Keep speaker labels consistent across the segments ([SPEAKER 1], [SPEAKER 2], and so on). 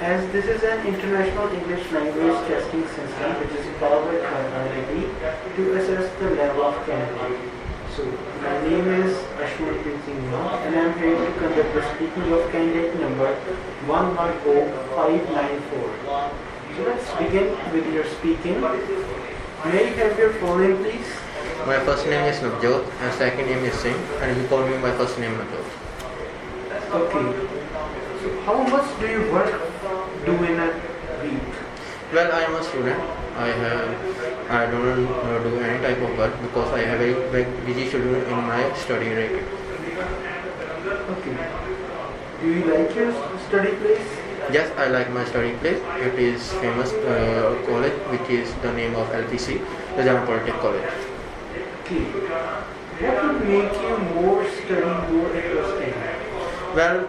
[SPEAKER 1] As this is an international English language testing system which is powered by IIT to assess the level of candidate. So, my name is Ashwin Singh and I am here to conduct the speaking of candidate number 110594. So, let's begin with your speaking. May I have your full name, please?
[SPEAKER 2] My first name is Navjot and second name is Singh, and you call me my first name Navjot.
[SPEAKER 1] Okay. So how much do you do in a week?
[SPEAKER 2] Well, I am a student. I don't do any type of work because I have a very busy schedule in my study rate.
[SPEAKER 1] Okay. Do you like your study place?
[SPEAKER 2] Yes, I like my study place. It is famous college, which is the name of LPC, the Jam Polytechnic College.
[SPEAKER 1] Okay. What would make you more interesting?
[SPEAKER 2] Well,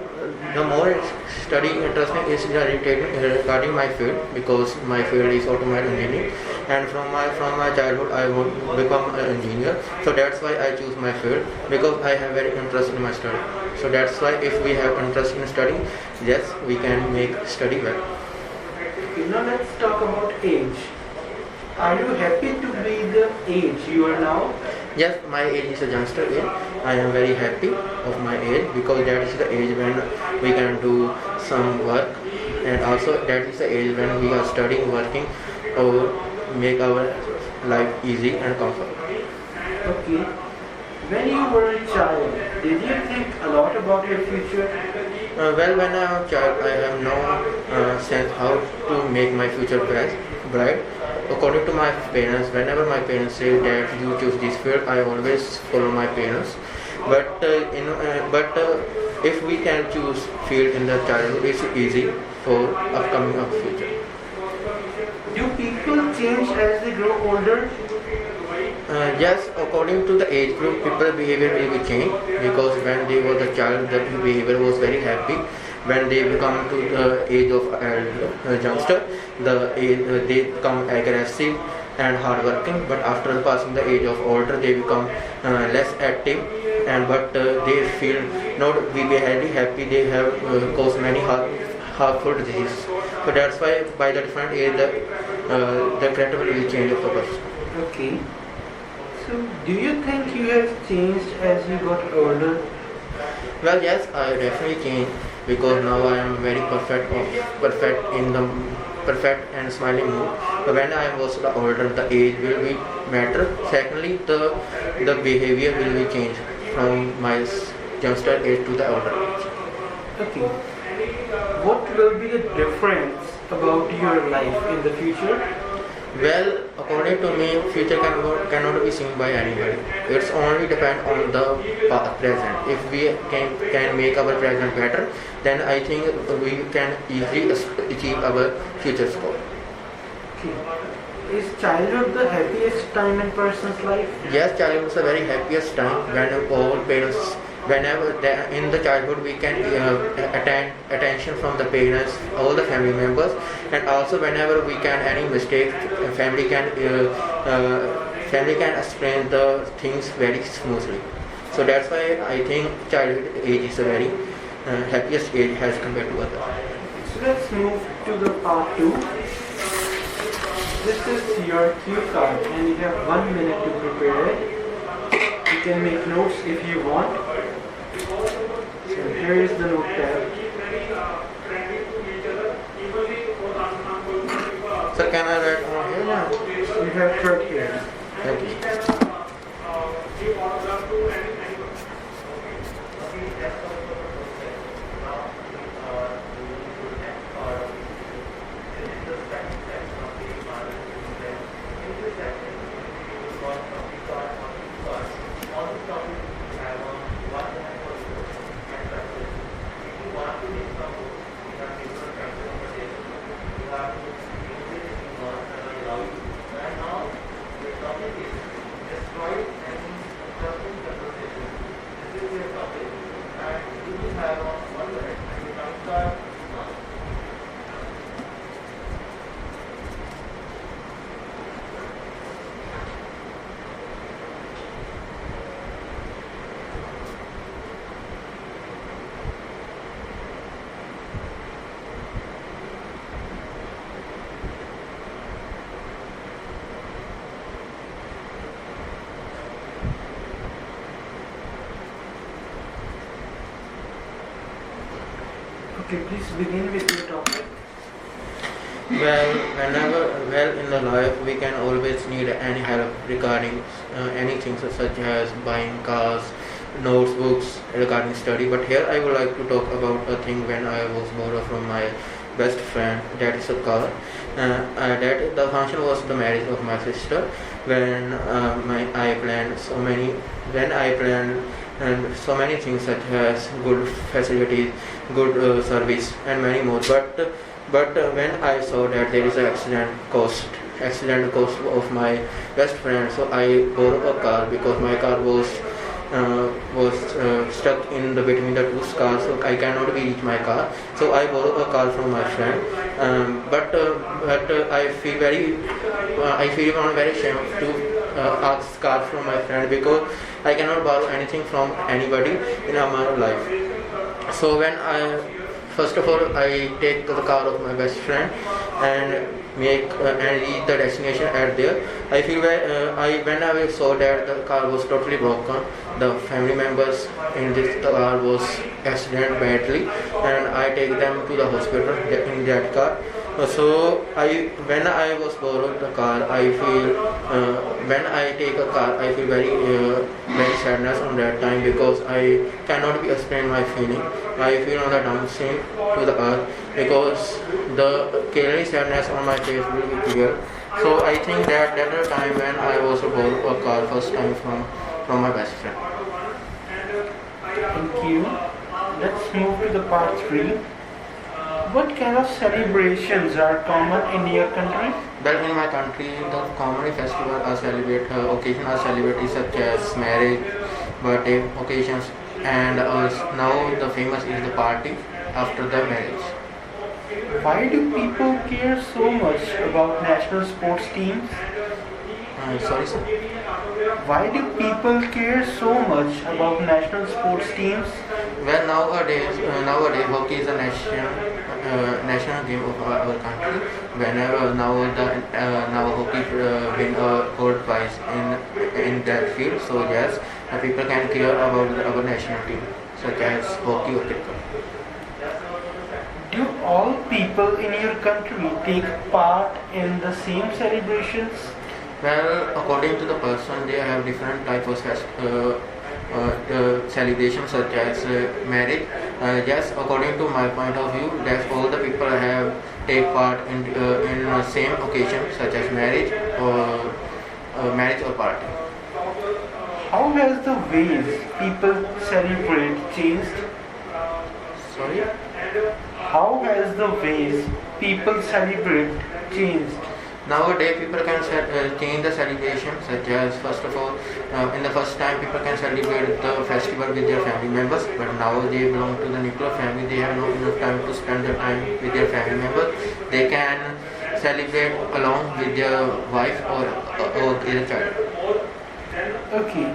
[SPEAKER 2] the more study interesting is regarding my field, because my field is automobile engineering, and from my childhood I would become an engineer. So that's why I choose my field, because I have very interest in my study. So that's why if we have interest in studying, yes, we can make study well.
[SPEAKER 1] Okay, now let's talk about age. Are you happy to be the age you are now?
[SPEAKER 2] Yes, my age is a youngster age. I am very happy of my age because that is the age when we can do some work, and also that is the age when we are studying, working, or make our life easy and comfortable.
[SPEAKER 1] Okay. When you were a child, did you think a lot about your future?
[SPEAKER 2] Well, when I am a child, I have no sense how to make my future bright. According to my parents, whenever my parents say that you choose this field, I always follow my parents. But if we can choose field in the childhood, it's easy for upcoming of future.
[SPEAKER 1] Do people change as they grow older?
[SPEAKER 2] Yes, according to the age group, people's behavior will be changed, because when they were the child, the behavior was very happy. When they become to the age of youngster, they become aggressive and hardworking. But after passing the age of older, they become less active, but they feel not very happy. They have caused many harmful diseases. So that's why by the different age, the character will change of the person.
[SPEAKER 1] Okay. So, do you think you have changed as you got older?
[SPEAKER 2] Well, yes, I definitely changed, because now I am very perfect and smiling mood. But when I was the older, the age will be better. Secondly, the behavior will be changed from my youngster age to the older age.
[SPEAKER 1] Okay. What will be the difference about your life in the future?
[SPEAKER 2] Well, according to me, future cannot be seen by anybody. It's only depend on the present. If we can make our present better, then I think we can easily achieve our future score.
[SPEAKER 1] Okay. Is childhood the happiest time in person's life?
[SPEAKER 2] Yes, childhood is the very happiest time when all parents, in the childhood we can attend attention from the parents, all the family members, and also whenever we can any mistake, family can explain the things very smoothly. So that's why I think childhood age is a very happiest age as compared to others.
[SPEAKER 1] So let's move to the part 2. This is your cue card and you have 1 minute to prepare it. You can make notes if you want. So here is the notepad.
[SPEAKER 2] Sir, can I write on here?
[SPEAKER 1] Yeah, you have 30 here.
[SPEAKER 2] Thank you.
[SPEAKER 1] Okay, please begin with your topic.
[SPEAKER 2] Well, in the life we can always need any help regarding anything such as buying cars, notes, books, regarding study. But here I would like to talk about a thing when I was borrowed from my best friend. That is a car. That the function was the marriage of my sister. When I planned so many, when I planned and so many things such as good facilities, good service, and many more. But when I saw that there is an accident cost of my best friend, so I borrowed a car because my car was stuck in the between the two cars, so I cannot reach my car. So I borrowed a car from my friend. But I feel on very shame to ask car from my friend because I cannot borrow anything from anybody in our life. So when I first of all, I take the car of my best friend and reach the destination at there. I feel when I saw that the car was totally broken, the family members in this car was accident badly, and I take them to the hospital in that car. When I was borrowed the car, I feel when I take a car, I feel very sadness on that time because I cannot be explain my feeling. I feel on the down sink to the earth because the clearly sadness on my face will be clear. So I think that the time when I was borrowed a car first time from my best friend.
[SPEAKER 1] Thank you. Let's move to the part 3. What kind of celebrations are common in your country?
[SPEAKER 2] Well, in my country, the common festival are occasions are celebrated such as marriage, birthday occasions, and now the famous is the party after the marriage.
[SPEAKER 1] Why do people care so much about national sports teams?
[SPEAKER 2] Sorry, sir.
[SPEAKER 1] Why do people care so much about national sports teams?
[SPEAKER 2] Well, nowadays hockey is a national game of our country. Whenever now hockey win a gold prize in that field, so yes, people can care about our national team, such as hockey or cricket.
[SPEAKER 1] Do all people in your country take part in the same celebrations?
[SPEAKER 2] Well, according to the person, they have different types of celebrations such as marriage. Yes, according to my point of view, that all the people have take part in the same occasion such as marriage or party.
[SPEAKER 1] How has the ways people celebrate changed?
[SPEAKER 2] Sorry.
[SPEAKER 1] How has the ways people celebrate changed?
[SPEAKER 2] Nowadays, people can change the celebration, such as first of all, in the first time, people can celebrate the festival with their family members. But now they belong to the nuclear family; they have not enough time to spend the time with their family members. They can celebrate along with their wife or their child.
[SPEAKER 1] Okay.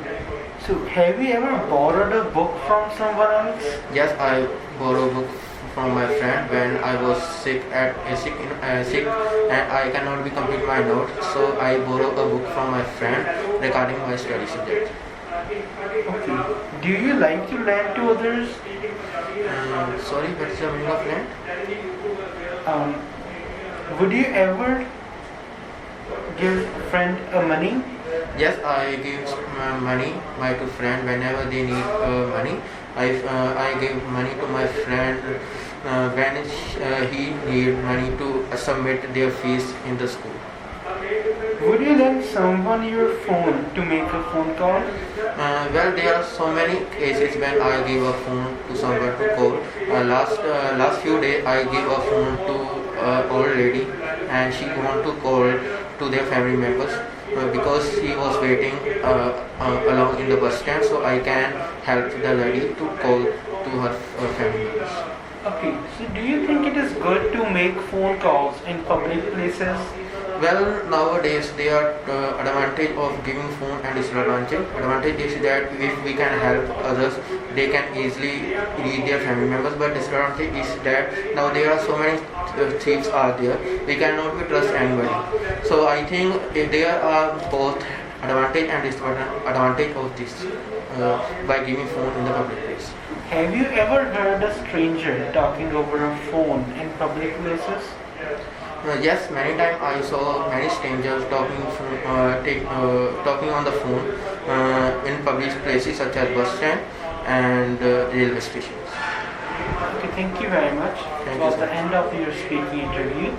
[SPEAKER 1] So, have you ever borrowed a book from someone else?
[SPEAKER 2] Yes, I borrowed a book from my friend when I was sick and I cannot be complete my notes, so I borrowed a book from my friend regarding my study subject.
[SPEAKER 1] Okay. Do you like to lend to others?
[SPEAKER 2] Sorry, what's the meaning of lend?
[SPEAKER 1] Would you ever give a friend money?
[SPEAKER 2] Yes, I give money to friend whenever they need money. I give money to my friend when he need money to submit their fees in the school.
[SPEAKER 1] Would you lend someone your phone to make a phone call?
[SPEAKER 2] Well, there are so many cases when I give a phone to someone to call. Last few days I gave a phone to an old lady and she want to call to their family members because she was waiting along in the bus stand, so I can help the lady to call to her family members.
[SPEAKER 1] Okay, so do you think it is good to make phone calls in public places?
[SPEAKER 2] Well, nowadays there are advantage of giving phone and disadvantage. Advantage is that if we can help others, they can easily reach their family members. But disadvantage is that now there are so many thieves are there. We cannot be trust anybody. So I think if there are both advantage and disadvantage of this by giving phone in the public place.
[SPEAKER 1] Have you ever heard a stranger talking over a phone in public places?
[SPEAKER 2] Yes, many times I saw many strangers talking on the phone in public places such as bus stand and railway stations.
[SPEAKER 1] Okay, thank you very much.
[SPEAKER 2] Thank
[SPEAKER 1] It was
[SPEAKER 2] you,
[SPEAKER 1] the
[SPEAKER 2] sir.
[SPEAKER 1] end of your speaking interview.